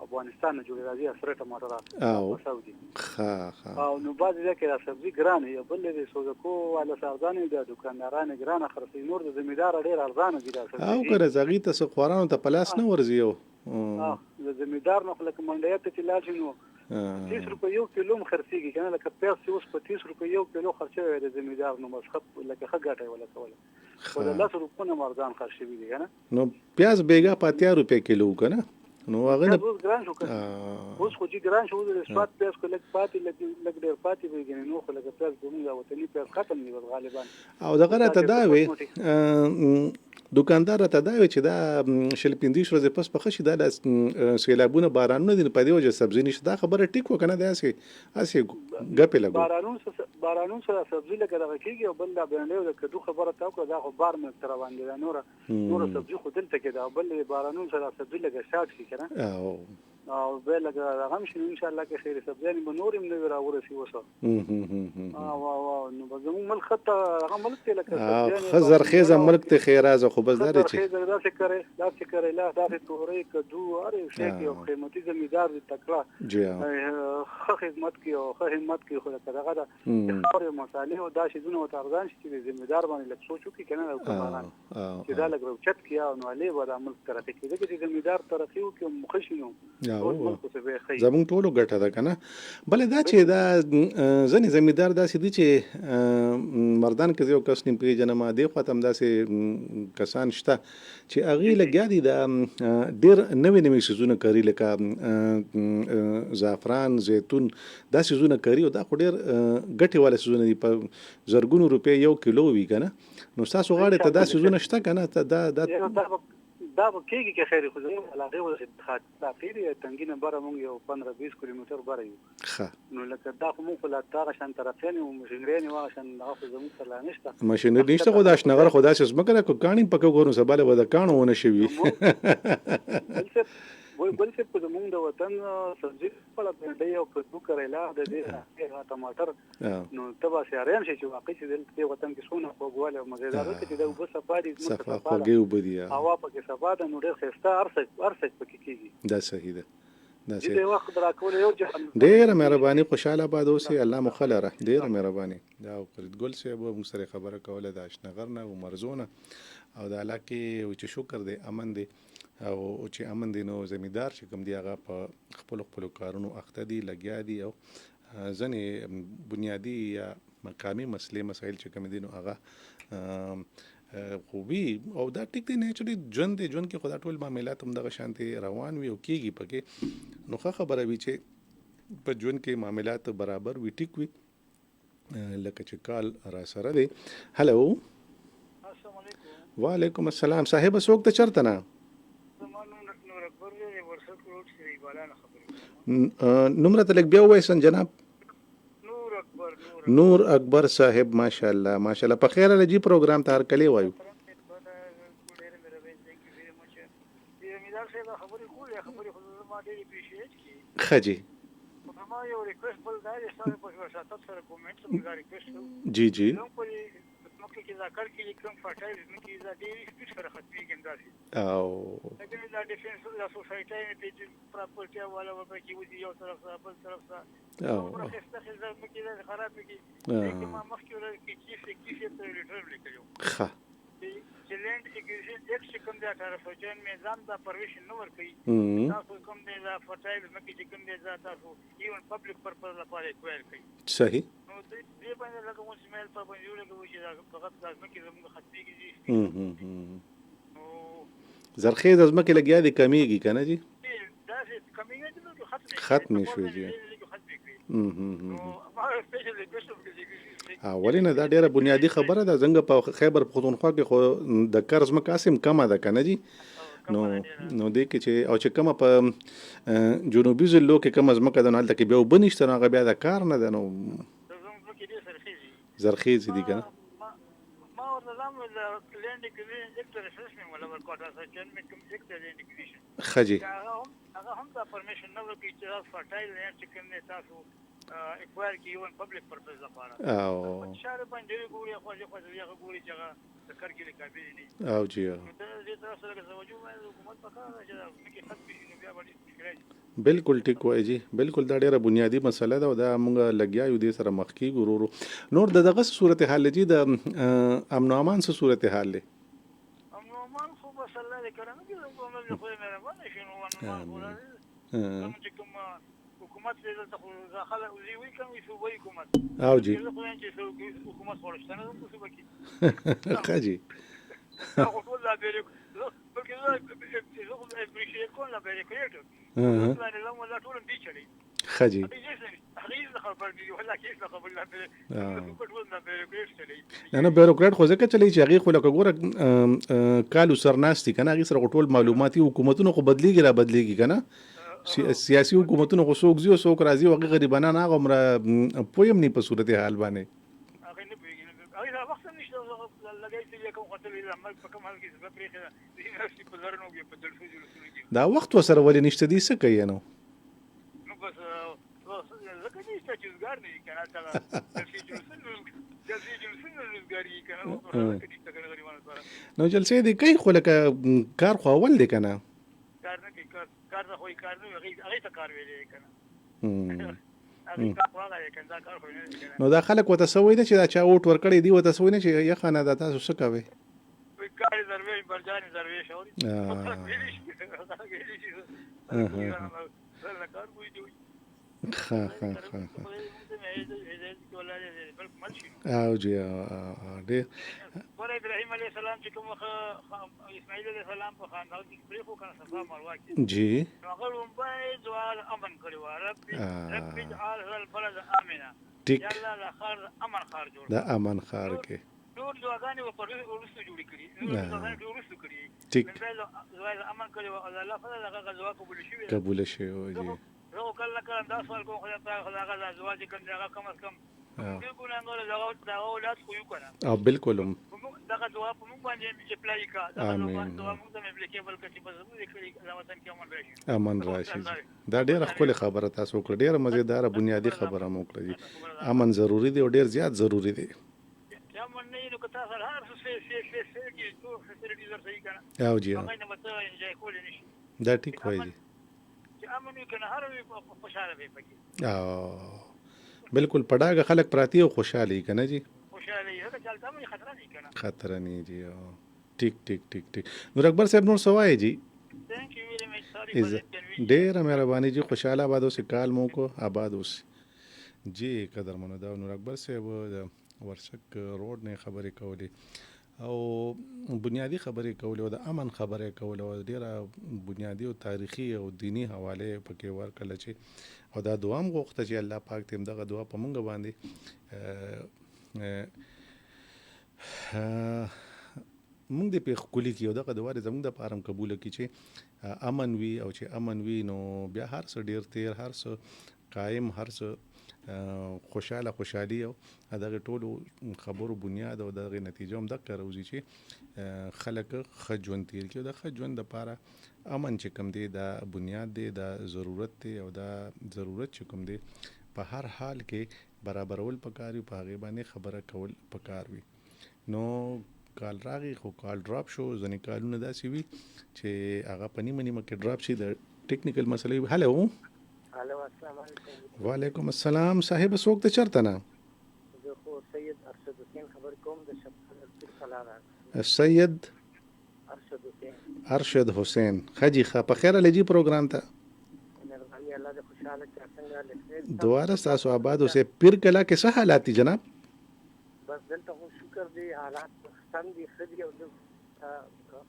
افغانستان جوړ راځي اسره ټماټر او سعودي او نو بعد دا کې سبزی ګرانه یو بل دې سوزکو ولا سردانې د دکاندارانو ګرانه خرڅي نور د زمیندار ډیر ارزانه دي او کړه زغی ته سو خورانو ته پلاس نه ورزیو د زمیندار نو خلک منډیات ته لاړ نو 30 روپۍ یو کیلو خرڅيږي کنه لکه پیاز اوس په 30 روپۍ یو کیلو خرڅوي د زمیندار نو مسخط لکه خګاټه ولا کوله خو د 10 روپۍ مردان خرڅوي دي کنه نو پیاز بیګه په 80 روپۍ کیلو کنه نو هغه اوس ګران شو کنه اوس خو چې ګران شو د سپات پیاز کو لګ پاتې لګ ډیر پاتې ویګنه نو خو لګ پیاز ګمږه وطني پیاز ختم دي غالبا او دغه راته دا وي دکاندار ته دا وی چې دا شل 15 ورځې پس په خشي دا سیلابونه بارانونه دي په دې وجه سبزی نشته دا خبره ټیک وکنه دا اسې غپې لګو بارانون سره سبزی لګا دغه کیږي او بل دا بیانې د کدو خبره تا کو دا خو بار مې تر باندې دا نور سبزی خو دلته کې دا بل بارانون سره سبزی لګا شاټ کی کنه او به لګا هغه شنو ان شاء الله کې خیر سبزی به نورم نه راورسي وسه او نو بزمو مل خط هغه ملک ته لکه خزر خیزه ملک ته خیرازه خو بس دا چې دا څه کوي لا دا تورې کدو اره شي کې او قیمتي زمیندار دي تکړه جی خدمت کې او خدمت کې خو دغه دا خوري مصالح او دا شي دونه وترغان شي چې زمیندار باندې لک سوچو کې کنه او کمانان چې دا لګ روچت کیا نو علي ودا ملک ترقی کې چې زمیندار ترقی او کې مخشینو زمونږ ټولو ګټه ده کنه بل دا چې دا ځنې زمیندار داسې دي چې مردان کې یو کس نیم پیژنه ما دی خاطم داسې کسان شته چې هغه لګیا دي دا ډیر نوې سيزونه کوي لکه زعفران زیتون دا سيزونه کوي او دا خو ډیر ګټي والا سيزونه دي په زرګونو روپۍ یو کیلو وی کنه نو تاسو غواړئ ته دا سيزونه شته کنه ته دا کېږي کې خیر خو زموږ علاقه وځي دا پیری تنګینه بره مونږ یو 15-20 کیلومتر بره یو نو لکه دا خو مونږ په لاتاره شان طرفین او مشنګرین او شان هغه زموږ سره نشته مشنګری نشته خو دا شنغر خدا چې زمکه کو کانی پکې ګورو سباله ودا کانو ونه شوی بل څه په زموږ د وطن سبزی په لپاره یو کدو کریلا د دې ټماټر نو تبا سیارم شي چې واقعي چې د وطن کې څونه خوګواله او مزیدار چې د وبو صفاري صفه خوږي وبدیا هوا پکې صفا د نور خسته ارسک پکې کیږي دا صحیح ده دا صحیح دې وخت راکول یو ډېر مهرباني خوشاله باد اوسې الله مخلره ډېر مهرباني دا فریدګل صاحب موږ سره خبره کوله د اشنغر نه او مرزونه او د علاقه او چې شکر دې امن دې او چې امن دي نو زمیندار چې کوم دی هغه په خپل کارونو اخته دي لګیا دي او ځنې بنیادی یا مقامی مسایل چې کوم دي نو هغه خوبي او دا ټیک دی نه چې ژوند کې خدا ټول معاملات هم دغه شانتي روان وي او کیږي پکې نو خبره وي چې په ژوند کې معاملات برابر وي ټیک وي لکه چې کال را سره دی هلو السلام علیکم وعلیکم السلام صاحب څوک ته چرته نه نمره ته لګ بیا وایسن جناب نور اکبر صاحب ماشاءالله په خیر لجی پروګرام ته هر کلی وایو خجی جی جی کې ذکر کې کوم فټایل مکه دا ډېری سپیډ سره ختمي کېنداسي او دا د ډیفنس د سوسایټي په پراپرټي والا ورته کې ودی یو طرف سره بل طرف سره او پروسس ته مکه دا خراب کې ما مخکې ورته کې کیفیت ته ریټرن لیکلو ښه چې لند اګریشن یک کوم دا طرف جن میزان دا پرویشن نو ور کوي تاسو کوم دا فټایل مکه چې کوم دا تاسو ایون پبلک پرپز لپاره کوي صحیح نو دې باندې لکه مو سیمل په باندې ولګوي چې دا فقط لازم کې زموږ خطي کې او زرخیز از مکه لګیا دي کمیږي کنه جی دا چې کمیږي نو ختم شوی جی اولینه دا ډیره بنیادی خبره ده زنګ په خیبر پختونخوا کې خو د قرض مقاسم کمه ده کنه جی نو دې کې چې او چې کومه په جنوبي ضلعو کې کومه ځمکه ده نو هلته کې بیا وبه نشته نو هغه بیا د کار نه ده نو زرخیز دي کنه ما ورته د لینډ اکویشن ایکټر ریفرشمنت ولا ورکوټه سچن مې کوم ایکټر لینډ اکویشن خجی هغه هم دا پرمیشن نه ورکوي چې دا فرټایل لینډ چې کوم نه تاسو اکوایر کی یو پبلک پرپز لپاره او شهر باندې ګوري خو هغه ګوري چې هغه کار کې قابل نه او جی دې تاسو سره توجه باندې حکومت پکاره چې مکه خط بشي بیا باندې بالکل ټیک وای جی بالکل دا ډیره بنیادی مسله ده او دا موږ لګیا یو دې سره مخ کی ګورو نور دغه صورتحال جی د امن او امان سره صورتحال له امن او امان خو بس الله دې کړنه چې کومه خو مهربانه شنو ونه چې کوم حکومت دې ته خو داخله وی وی کوم څه وی حکومت او جی حکومت ورشتنه نو څه بکی خجی هغه ټول لا بیره بلکې زه اپریشیټ کوم لا بیره کړی ته نظام ولا ټول دې چلی خجی نه بیروکرات خو ځکه چلی چې هغه خو لکه ګوره کالو سرناستي کنه هغه سره ټول معلوماتي حکومتونو خو بدلیږي را بدلیږي کنه سیاسي حکومتونو خو څوک زیو څوک راځي او غریبانه نه غمره پویم نه په صورت حال باندې هغه نه پیږي هغه وخت نشته لګای چې کوم خاطر عمل په کوم حال کې سبب پرې د یونیورسيټي په لرنو کې په دلفو جوړ دا وخت وسره ولې نشته دي څه کوي نو بس زکه دې چې جوړګار نه کړه تا دلفي جوړسن روزګاری کنه نو جلسه دې کوي خو لکه کار خو اول دی کنه کار نه کوي کار نه خو کار نه هغه ته کار ویلې کنه نو دا خلک وته سوي نه چې دا چا ووټ ورکړي دی وته سوي نه چې یا خانه دا تاسو څه کوي کار زروي برجاني زروي شوري او جی ډېر ور ابراهيم عليه السلام چې کوم اسماعیل عليه السلام په خاندان کې پریخو کنه صفه مروه کې جی هغه لومبای دوال امن کړی و رب اجعل البلد امنا ټیک یالله لا خار امن خار جوړ دا امن خار کې نور دواګانې و پر ورسو جوړی کړی نور دواګانې ورسو کړی ټیک دوال امن کړی و الله فضل هغه غزوا قبول شي او جی زه کله کله دا سوال کوم خدای په هغه زواج کوم هغه کم از کم بالکل انګور دا اولاد خو یو کنه او بالکل دا دعا په موږ باندې اپلای کا دا دعا موږ ته اپلیکیبل کړي په زموږ کړي دا وطن کې امن راشي دا ډیره خپل خبره تاسو کړ ډیره مزیدار بنیادی خبره مو کړی امن ضروری دی او ډیر زیات ضروری دی امن نه نو کته هر څه کې ټول فیسیلیټیز صحیح کنه او جی هغه نه مته انجوای کول نشي دا ټیک وایي چې امن کنه هر وی خوشاله وي پکې او بالکل پډاګه خلک پراتی او خوشالي کنه جی خوشالي هغه چلته مې خطر نه کنه خطر نه جی ټیک ټیک ټیک ټیک نور اکبر صاحب نور سوای جی ثانک یو ویری مچ سوري ډیر مهرباني جی خوشاله آباد اوسه کال مو کو آباد اوسه جی قدر منو دا نور اکبر صاحب ورشک روډ نه خبرې کولې او بنیادی خبرې کولې او د امن خبرې کولې او ډیره بنیادی او تاریخي او دینی حواله پکې ورکړل چې او دا دعا هم غوښته چې الله پاک تیم دغه دعا په مونږ باندې مونږ دې په خولي کې او دغه دعا زموږ د پارم قبول کړي چې امن وي او چې امن وي نو بیا هر څه ډیر تیر هر څه قائم هر څه خوشحالي او دغه ټولو خبرو بنیاد او دغه نتیجه هم د کاروزي چې خلک خجون تیر کې د خجون د پاره امن چې کوم دی دا بنیاد دی دا ضرورت دی او دا ضرورت چې کوم دی په هر حال کې برابرول پکاري په هغه باندې خبره کول پکار وي نو کال راغی خو کال ډراپ شو ځنې کالونه داسې وي چې هغه پنی منی مکه ډراپ شي د ټیکنیکل مسلې هلو السلام علیکم وعلیکم السلام صاحب څوک ته چرته نه زه خو سید ارشد حسین خبر کوم د شپږ خلاره سید ارشد حسین خجی په خیر لجی پروګرام ته مهرباني الله دې خوشاله کړه څنګه دواره تاسو آباد اوسه پیر کلا کې څه حالات دي جناب بس دلته خو شکر دی حالات سم دي خدي او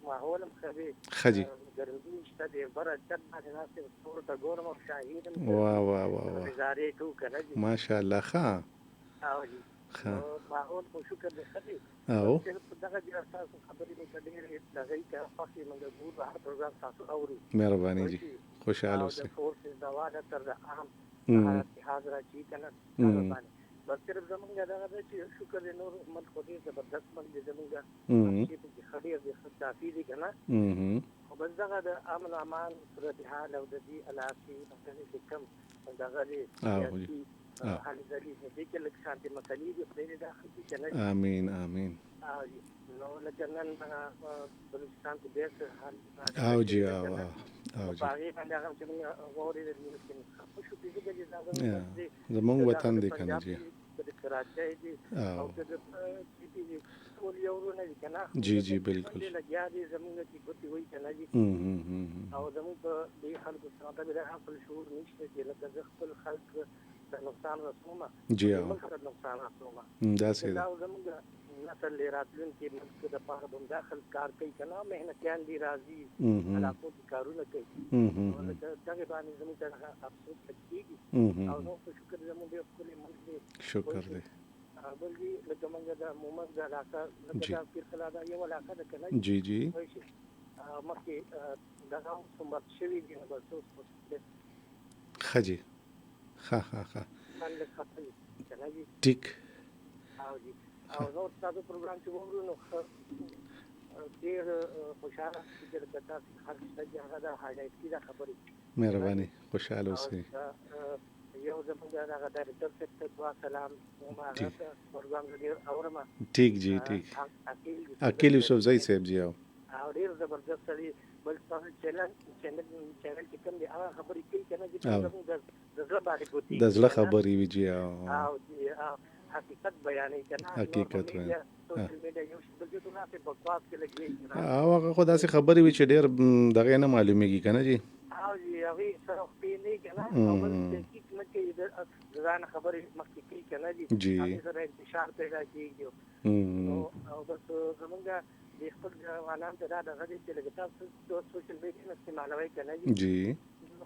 ماحول خدي خجی ګرمي شته دی بره چت باندې ناسته ټول ته ګورم او شاهید واه گزارې کو کنه ماشاءالله ښه او ماحول خو شکر دی خدي او دغه د تاسو خبرې مې کړې دغه کې خاصه موږ ګور هر پروګرام تاسو اوري مهرباني جی خوشاله اوسئ د فورس د واده تر عام حاضر چی کنه بس صرف زمونږ دغه ده چې شکر دی نور ملک خو ډېر زبردست ملک دی زمونږ چې پکې ښه ډېر دی ښه کافي دی که نه خو بس دغه د امن و امان صورتحال او د دې علاقې مسلې چې کوم دغه دی سیاسي حالې ځلې دې کې لږ شانتې مسلې دي خدای دې دا ښه کړي که نه امین امین نو لکه نن بلوچستان کې ډېر څه حال او جی او په هغې باندې هغه چې موږ واورېدل نیوز کې ښه شو چې ځکه چې دا زمونږ وطن دی که نه جی د کراچۍ دي او د ټول یو ورونه دي که نه جی جی بالکل لګیا دي زمونږ چې ګوتې وایي که نه دي او زمونږ په دې خلکو سره د عقل شعور نشته چې لکه زه خپل خلک د نقصان رسومه جی ملک ته نقصان رسومه داسې دا زمونږ نسل دی راتلونکي ملک دپاره به همدا خلک کار کوي که نه محنتیان دي راځي علاقو کې کارونه کوي لکه دغې باندې زمونږ ته افسوس کېږي او نو په شکر زمونږ ډېر ښکلی ملک دی شکر دی بل دي لکه موږ د مومند د علاقه لکه دا پیرخلا دا یو علاقه ده که نه جی جی مخکې دغه سمبرت شوي دي نو بس اوس ښه جی ښه ټیک او نور تاسو پروګرام چې وګورو نو ډېر خوشحاله چې لکه تاسو هر څه چې هغه دا هایلایټ کړي دا خبرې مهرباني خوشحاله اوسئ یو زمونږ دغه ډایرکټر صاحب ته دعا سلام هغه پروګرام ډېر اورم ټیک جی ټیک عقیل یوسفزی صاحب جی او ډېر زبردست سړي بل تاسو چینل چې کوم دی هغه خبرې کوي که نه چې زمونږ د زړه باندې ګوتې د زړه خبرې وي جی او حقیقت بیانوي که نه حقیقت وایي سوشل میډیا یو شی بل چې داسې بکواس کې لګېږي او هغه خو داسې خبرې وي چې ډېر دغه نه معلومېږي که نه جی او جی هغې سره خپې نه که نه او بل تحقیق نه کوي د ځان خبرې مخکې کوي که نه دي هغې سره انتشار پیدا کېږي او بس زمونږ د خپل ځوانان ته دا دغه دی چې لکه تاسو سوشل میډیا نه استعمالوئ که نه جی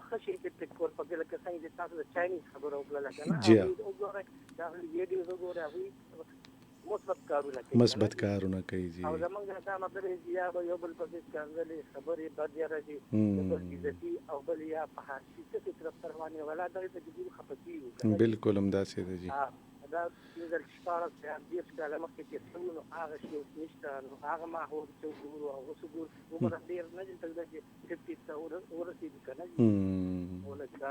ښه شي چې ټیک کول پکې لکه څنګه چې تاسو د چاینیز خبره وکړله که نه هغوی وګورئ د هغوی ویډیوز وګورئ هغوی مثبت کارونه کوي جی او زمونږ دا مطلب دی یا به یو بل پسې ښکنځلې خبرې بد یاره دي د بل عزتي او بل یا په حاشي څه طرف ته روانې ولا دغې ته جدي خفه کېږو بالکل همداسې ده جی دا پنځه شپاړس یا دېرش کاله مخکې چې څه نو هغه شی اوس نشته نو هغه ماحول چې وګورو هغه اوس وګورو عمر ډېر نه دی تللی چې 50 ته ورسېږي که نه نو لکه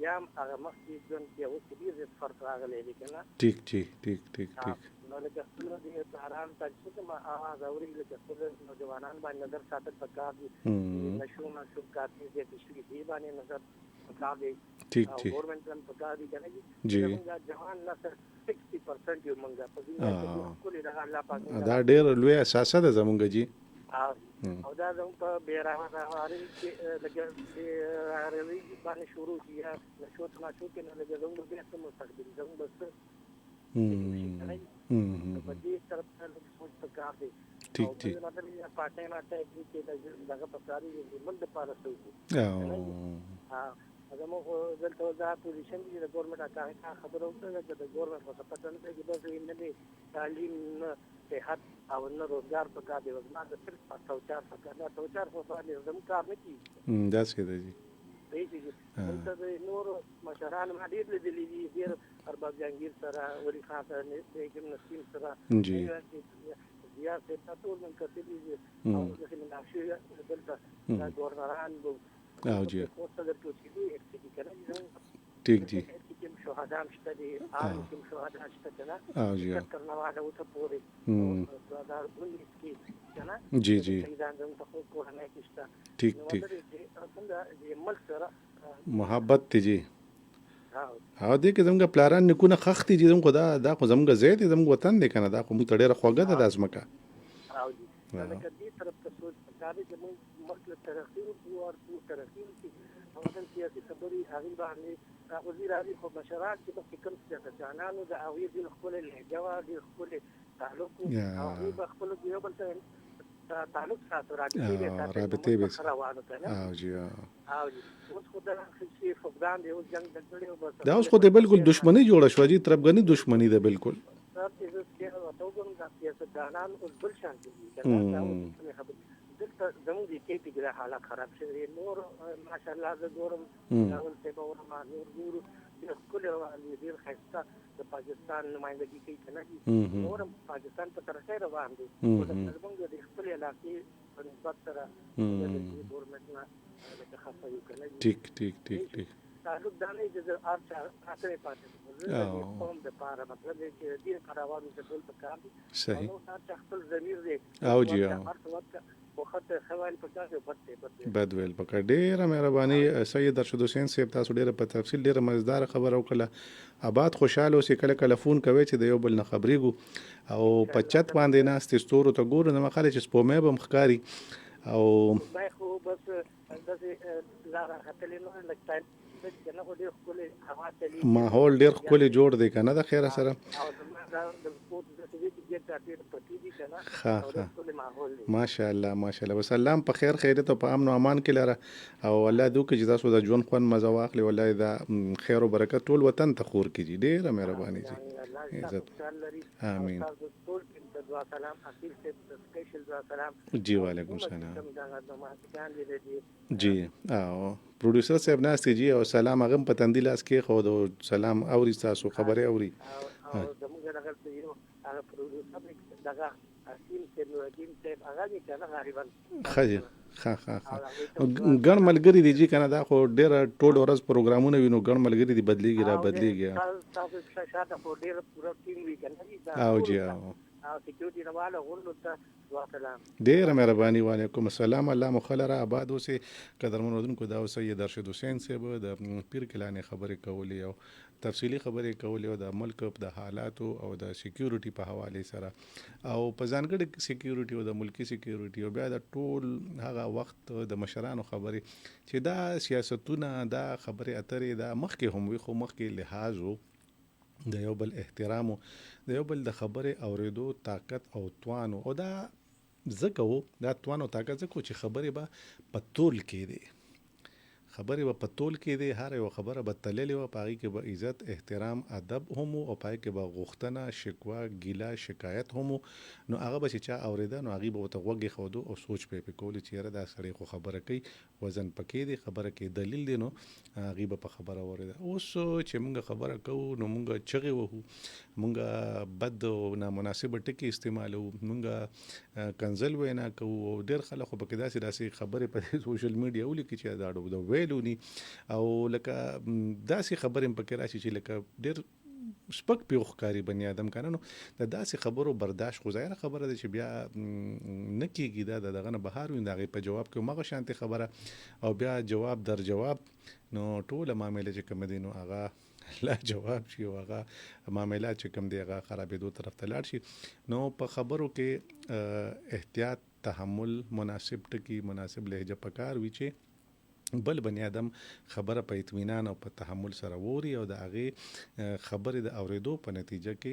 یا هم هغه مخکې ژوند کې اوس ډېر زیات فرق راغلی دی که نه ټیک نو لکه خپل د پلارانو ته چې کوم اواز اوري لکه خپل نوجوانان باندې نظر ساتل پکار دي نشو کافي زیاتې شوي دي باندې نظر پکار دی او ګورنمنټ هم پکار دي که نه دي زمونږ جوان نسل 60% یو مونږ په دې ښکلې دغه الله پاک دا ډېر لوی اساسه ده زمونږ جي او دا زموږ په بېراهوارۍ کې لکه بېراهوارۍ باندې شروع شي یا نشو تماشو کې نه لکه زموږ بیا څه مستقبل زموږ به څه په دې طرف ته لږ سوچ پکار دی ټیک مطلب پارټ ټایم کې دغه پکار دی زموږ دپاره څه وکړو زموږ دلته دا پوزیشن دی د ګورنمنټ اکا خبره وکړه چې د ګورنمنټ په پته نه دی بس نه دی تعلیم نه صحت او نه روزګار پکار دی زما د صرف توچار پکار دی توچار په باندې زموږ کار نه کېږي داسې ده جي دلته د نورو مشرانو ما ډېر لیدلي دي ډېر ارباب جهانګیر سره ولي خان سره نسیم سره زیار صاحب تا ټول من کتلي دي او داسې مناقشې دلته دا ګورنران او جی ټیک جی شهدا هم شته دي عام کوم شهدا شته کنه او جی کرنواله او ته پورې دا ولې کې کنه جی جی دا زموږ په کورنۍ کې شته ټیک څنګه د ملک سره محبت ته جی او دې کې زموږ پلاران نکونه خختي دي زموږ دا خو زموږ زید زموږ وطن دی کنه دا خو موږ ډېره خوږه ده د ازمکه او جی دا کدي طرف ته سوچ پکاره چې موږ ملک ترقی او ترقی کې او د سیاسي خبرې هغه باندې وزیر علي خو مشران چې په کوم څه ځانانو د اوی د خپل لهجه او د خپل تعلق او په خپل یو بل ته تعلق ساتو رابطه به روانه کنه او جی اوس خو دا چې فقدان دی او جنگ دګړي او دا اوس خو د بالکل دښمنی جوړه شو جی طرفګنی دښمنی ده بالکل دلته زموږ د کیپی ګره حالات خراب شوي نور ماشاءالله زه ګورم راول صاحب او نور ډېر ښکلی روان دی، ډېر ښایسته د پاکستان نمایندګي کوي که نه دي، نور هم پاکستان په ترقۍ روان دی. خو زموږ د خپلې علاقې په نسبت سره د دې ګورمنټ نه لکه خفه یو که نه دي. ټیک تعلق دا نه دی چې هر چا هڅې پاتې شي، زه د دې قوم دپاره مطلب دی چې دې لپاره عوامو ته ټول پکار دي. صحیح. او هر چا خپل ضمیر دی او جی هر څه وکړه، خو ښه ښه ویل پکار دی، بد ویل پکار. ډېره مهرباني سید ارشد حسین صاحب، تاسو ډېره په تفصیل ډېره مزدار خبره وکړه. آباد خوشحاله اوسئ، کله کله فون کوئ چې د یو بل نه خبرېږو او په چت باندې ناستې ستورو ته ګورو، نو خلک چې سپومۍ به هم ښکاري او خو بس داسې لاره ختلې نه لږ ټایم کنه، خو ډېر ښکلی هوا چلېږي، ماحول ډېر ښکلی جوړ دی که نه د خیره سره. او زما دا د کور داسې دی چې ګېټ چاپېره پټي دي که نه، او ډېر ښکلی ماحول دی. ماشاءالله بس الله په خیر خیریت او په امن او امان کې لره، او الله دې وکړي چې تاسو د ژوند خوند مزه واخلئ. والله دا خیر او برکت ټول وطن ته خور کړي. ډېره مهرباني جي، عزت. آمین. جی وعلیکم السلام. جی او پروډوسر صاحب ناست جی او سلام هغه په تندي لاس کې خو د سلام اوري تاسو خبره اوري. او زموږ دغه یو هغه پروډوسر دغه اسیم صاحب نورالدین صاحب هغه دې کنه غریبان خجه ګڼ ملګری دي جی کنه، دا خو ډېر ټول ورځ پروګرامونه وینو، ګڼ ملګری دي بدلیږي را بدلیږي. تاسو شاته خو ډېر پوره ټیم وی کنه او جی او سکیورټي نواله غوړو ته سلام. ډېره مهرباني. وعلیکم السلام. الله مخلره آباد اوسئ. قدرمن اردوونکو، دا سید ارشد حسین صاحب د پیر کلانې خبرې کولې او تفصیلي خبرې کولې او د ملک د حالاتو او د سکیورټي په حواله سره او په ځانګړي سکیورټي او د ملکی سکیورټي او بیا د ټول هغه وخت د مشرانو خبرې چې دا سیاستونه دا خبرې اترې دا مخکې هم وي، خو مخکې لحاظ د یو بل احترام، د یو بل د خبرې اوریدو طاقت او توان، او دا زکو دا توان او طاقت زکو چې خبرې به په تول کې دی، خبرې به په تول کې دی، هر یو خبره به تللې وه، په هغې کې به عزت احترام ادب هم او په هغې کې به غوښتنه شکوه ګیله شکایت هم، نو هغه به چې چا اورېده نو هغې به ورته غوږ ایښودو او سوچ به یې پرې کولو چې یاره دا سړی خو خبره کوي، وزن پکې دی، خبره کې دلیل دی، نو هغې به په خبره واورېده. اوس چې موږ خبره کوو نو موږ چغې وهو، موږ بد او نامناسبه ټکي استعمالوو، موږ کنځل وینا کوو، او ډېر خلک خو پکې داسې خبرې په سوشل میډیا ولیکي چې دا د ویلو ني، او لکه داسې خبرې هم پکې راشي چې لکه ډېر سپک پیو ښکاري بني ادم کنه، نو د داسې خبرو برداشت خو ظاهره خبره ده چې بیا نه کېږي، دا د دغه نه بهار وي، د هغې په جواب کې همغه شانتې خبره او بیا جواب در جواب، نو ټوله معامله چې کوم دی نو هغه لا جواب شي او هغه معاملات چې کوم دی هغه خرابېدو طرف ته لاړ شي. نو په خبرو کې احتیاط، تحمل، مناسب ټکي، مناسب لهجه پکار وي چې بل بني آدم خبره په اطمینان او په تحمل سره ووري او د هغې خبرې د اورېدو په نتیجه کې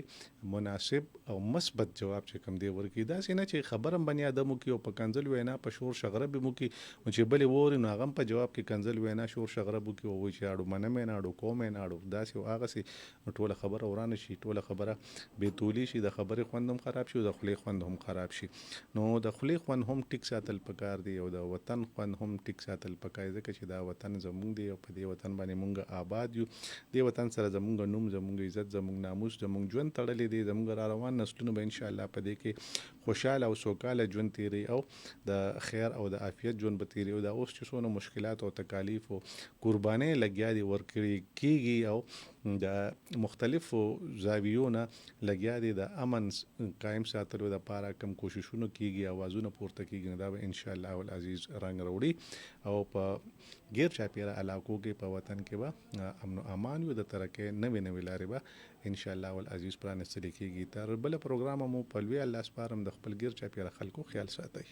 مناسب او مثبت جواب چې کوم دی ورکړي. داسې نه چې خبره هم بني آدم وکړي او په کنځل وینا په شور شغرب هم وکړي، او چې بلې ووري نو هغه هم په جواب کې کنځل وینا شور شغرب وکړي او وایي چې اړو منم یې نه اړو کوم یې نه اړو داسې او هغسې، نو ټوله خبره ورانه شي، ټوله خبره بېتولي شي، د خبرې خوند هم خراب شي او د خولې خوند هم خراب شي. نو د خولې خوند هم ټیک ساتل پکار دی او د وطن خوند هم ټیک ساتل پکار دی، ځکه چې دا وطن زمونږ دی او په دې وطن باندې مونږ آباد یو، دې وطن سره زمونږ نوم، زمونږ عزت، زمونږ ناموس، زمونږ ژوند تړلی دی، زمونږ را روان نسلونه به انشاءالله په دې کې خوشحاله او سوکاله ژوند تیری او د خیر او د عافیت ژوند به تیری. او دا اوس چې څونه مشکلات او تکالیف او قربانۍ لګیا دي ورکړي کېږي او د مختلفو زاویو نه لګیا دي د امن قایم ساتلو دپاره کوم کوششونه کېږي، اوازونه پورته کېږي، نو دا به انشاءالله العزیز رنګ راوړي او په غیر چاپیره علاقو کې په وطن کې به امن و امان وي، د ترقۍ نوې نوې لارې به انشاءالله العزیز پرانستلې کېږي. تر بله پروګرامه مو په لوی الله سپارم، د خپل غیر چاپیره خلکو خیال ساتئ.